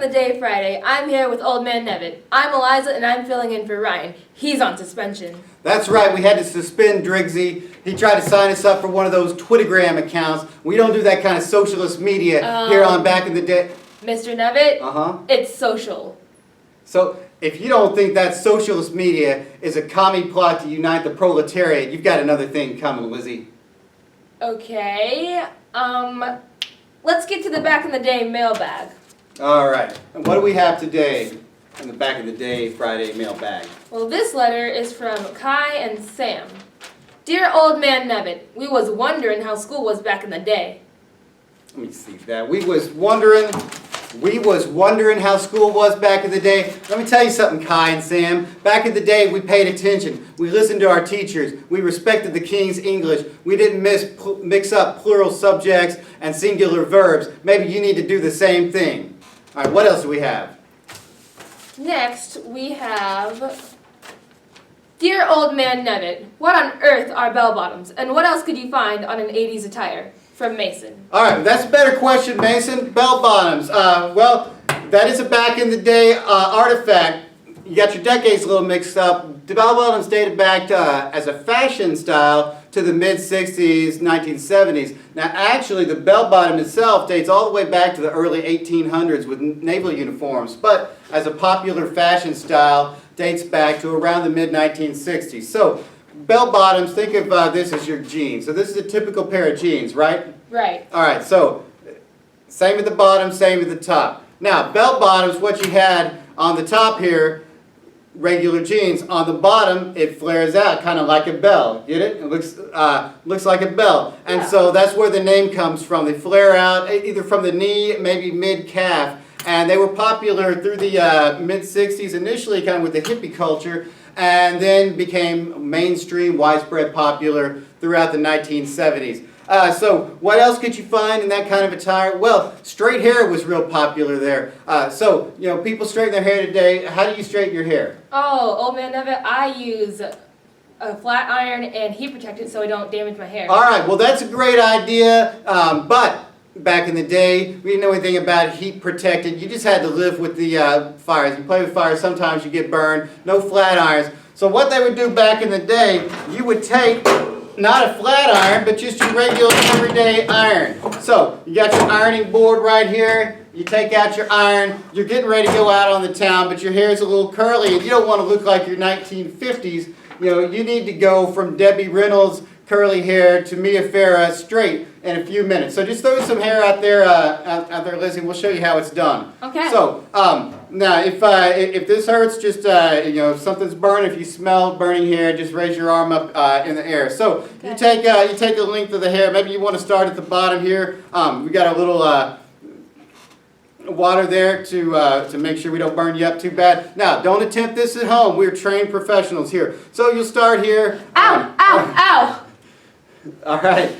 the Day Friday. I'm here with Old Man Nevitt. I'm Eliza and I'm filling in for Ryan. He's on suspension. That's right, we had to suspend Driggsy. He tried to sign us up for one of those Twittergram accounts. We don't do that kind of socialist media here on Back in the Day. Mr. Nevitt, Uh-huh. it's social. So, if you don't think that socialist media is a commie plot to unite the proletariat, you've got another thing coming, Lizzie. Okay, let's get to the Back in the Day mailbag. All right, and what do we have today in the Back in the Day Friday mailbag? Well, this letter is from Kai and Sam. Dear Old Man Nevitt, we was wondering how school was back in the day. Let me see that. We was wondering how school was back in the day. Let me tell you something, Kai and Sam. Back in the day, we paid attention. We listened to our teachers. We respected the King's English. We didn't mix up plural subjects and singular verbs. Maybe you need to do the same thing. All right, what else do we have? Next, we have... Dear Old Man Nevitt, what on earth are bell-bottoms, and what else could you find on an 80s attire? From Mason. All right, that's a better question, Mason. Bell-bottoms. Well, that is a back-in-the-day artifact. You got your decades a little mixed up. The bell-bottoms dated back to, as a fashion style to the mid-60s, 1970s. Now, actually, the bell-bottom itself dates all the way back to the early 1800s with naval uniforms, but as a popular fashion style, dates back to around the mid-1960s. So, bell-bottoms, think of this as your jeans. So this is a typical pair of jeans, right? Right. All right, so same at the bottom, same at the top. Now, bell-bottoms, what you had on the top here, regular jeans. On the bottom, it flares out, kind of like a bell. Get it? It looks like a bell. And Yeah. so that's where the name comes from. They flare out either from the knee, maybe mid-calf. And they were popular through the mid-60s, initially kind of with the hippie culture, and then became mainstream, widespread popular throughout the 1970s. So what else could you find in that kind of attire? Well, straight hair was real popular there. So, you know, people straighten their hair today. How do you straighten your hair? Oh, Old Man Nevitt, I use a flat iron and heat protectant so I don't damage my hair. All right, well, that's a great idea, but back in the day, we didn't know anything about heat protected. You just had to live with the fires. You play with fire, sometimes you get burned. No flat irons. So what they would do back in the day, you would take not a flat iron, but just your regular everyday iron. So you got your ironing board right here. You take out your iron. You're getting ready to go out on the town, but your hair is a little curly, and you don't want to look like your 1950s. You know, you need to go from Debbie Reynolds curly hair to Mia Farrow straight in a few minutes. So just throw some hair out there, Lizzie. We'll show you how it's done. Okay. So now, if this hurts, just you know, if something's burning, if you smell burning hair, just raise your arm up in the air. So Okay. you take the length of the hair. Maybe you want to start at the bottom here. We got a little water there to make sure we don't burn you up too bad. Now, don't attempt this at home. We're trained professionals here. So you'll start here. Ow! Ow! Ow! All right.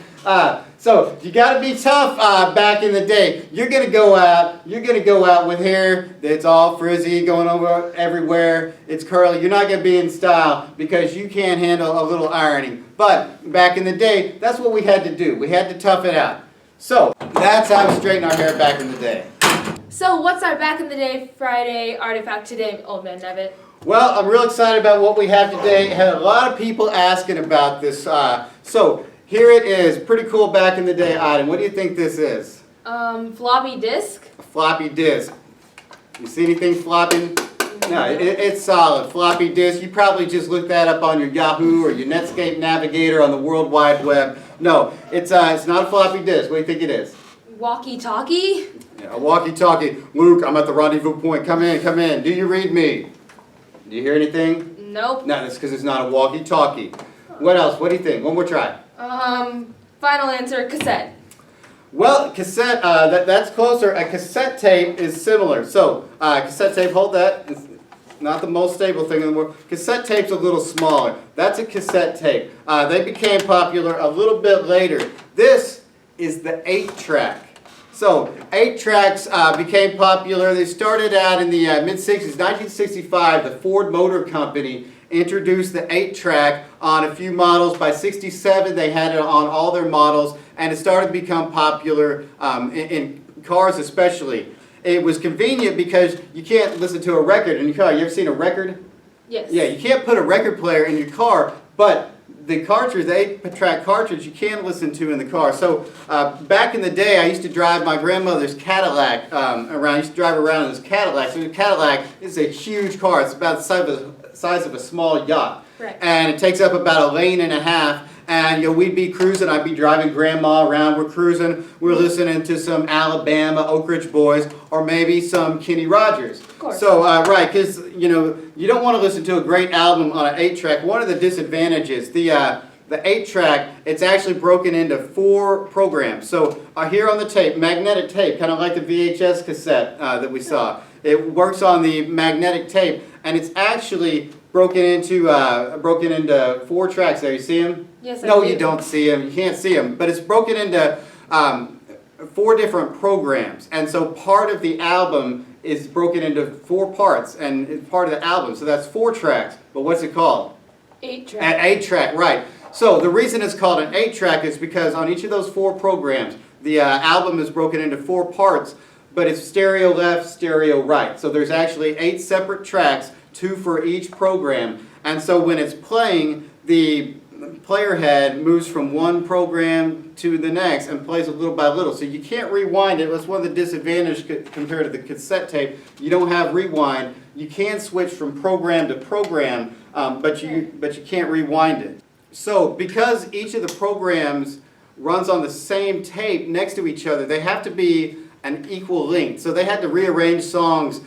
So you got to be tough back in the day. You're gonna go out with hair that's all frizzy, going over everywhere. It's curly. You're not gonna be in style because you can't handle a little ironing. But back in the day, that's what we had to do. We had to tough it out. So that's how we straighten our hair back in the day. So what's our Back in the Day Friday artifact today, Old Man Nevitt? Well, I'm real excited about what we have today. Had a lot of people asking about this. So here it is, pretty cool back in the day item. What do you think this is? Floppy disk? A floppy disk. You see anything flopping? No, it's solid. Floppy disk. You probably just looked that up on your Yahoo or your Netscape Navigator on the World Wide Web. No, it's not a floppy disk. What do you think it is? Walkie-talkie? Yeah, a walkie-talkie. Luke, I'm at the rendezvous point. Come in, come in. Do you read me? Do you hear anything? Nope. No, that's because it's not a walkie-talkie. What else? What do you think? One more try. Final answer, cassette. Well, cassette, that's closer. A cassette tape is similar. So, cassette tape, hold that. It's not the most stable thing in the world. Cassette tape's a little smaller. That's a cassette tape. They became popular a little bit later. This is the 8-track. So, 8-tracks became popular. They started out in the mid-60s. 1965, the Ford Motor Company introduced the 8-track on a few models. By 67, they had it on all their models, and it started to become popular in cars especially. it was convenient because you can't listen to a record in your car. You ever seen a record? Yes. Yeah, you can't put a record player in your car, but the cartridge, the 8-track cartridge, you can listen to in the car. So back in the day, I used to drive my grandmother's Cadillac around. I used to drive around in this Cadillac. So the Cadillac is a huge car. It's about the size of a small yacht. Right. And it takes up about a lane and a half. And we'd be cruising. I'd be driving Grandma around. We're cruising. We're listening to some Alabama, Oak Ridge Boys, or maybe some Kenny Rogers. Of course. So right, because you don't want to listen to a great album on an 8-track. One of the disadvantages, the 8-track, it's actually broken into 4 programs. So here on the tape, magnetic tape, kind of like the VHS cassette that we saw. It works on the magnetic tape, and it's actually broken into 4 tracks there. You see them? Yes, I No, do. you don't see them. You can't see them. But it's broken into 4 different programs. And so part of the album is broken into 4 parts, and it's part of the album. So that's 4 tracks. But what's it called? 8-track. An 8-track, right. So the reason it's called an 8-track is because on each of those 4 programs, the album is broken into 4 parts, but it's stereo left, stereo right. So there's actually 8 separate tracks, 2 for each program. And so when it's playing, the player head moves from one program to the next and plays it little by little. So you can't rewind it. That's one of the disadvantages compared to the cassette tape. You don't have rewind. You can switch from program to program, but you can't rewind it. So because each of the programs runs on the same tape next to each other, they have to be an equal length. So they had to rearrange songs.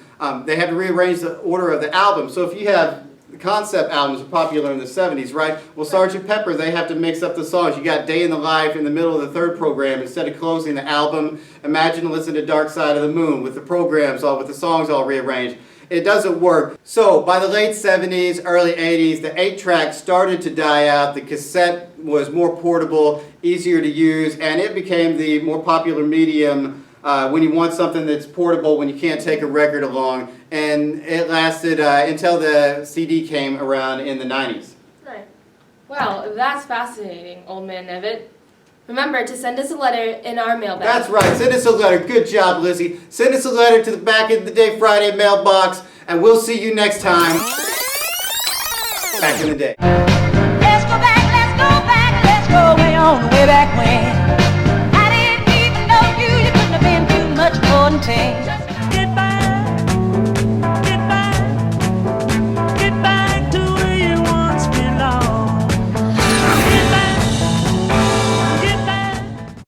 They had to rearrange the order of the album. So if you have the concept albums are popular in the 70s, right? Well, Sgt. Pepper, they have to mix up the songs. You got Day in the Life in the middle of the 3rd program instead of closing the album. Imagine listening to Dark Side of the Moon with the programs all, with the songs all rearranged. It doesn't work. So by the late 70s, early 80s, the 8-track started to die out. The cassette was more portable, easier to use, and it became the more popular medium when you want something that's portable, when you can't take a record along. And it lasted until the CD came around in the 90s. Right. Well, that's fascinating, Old Man Nevitt. Remember to send us a letter in our mailbag. That's right. Send us a letter. Good job, Lizzie. Send us a letter to the Back in the Day Friday mailbox, and we'll see you next time. Back in the Day. Let's go back, let's go way on, way back when. I didn't even know you, you couldn't have been too much more than 10.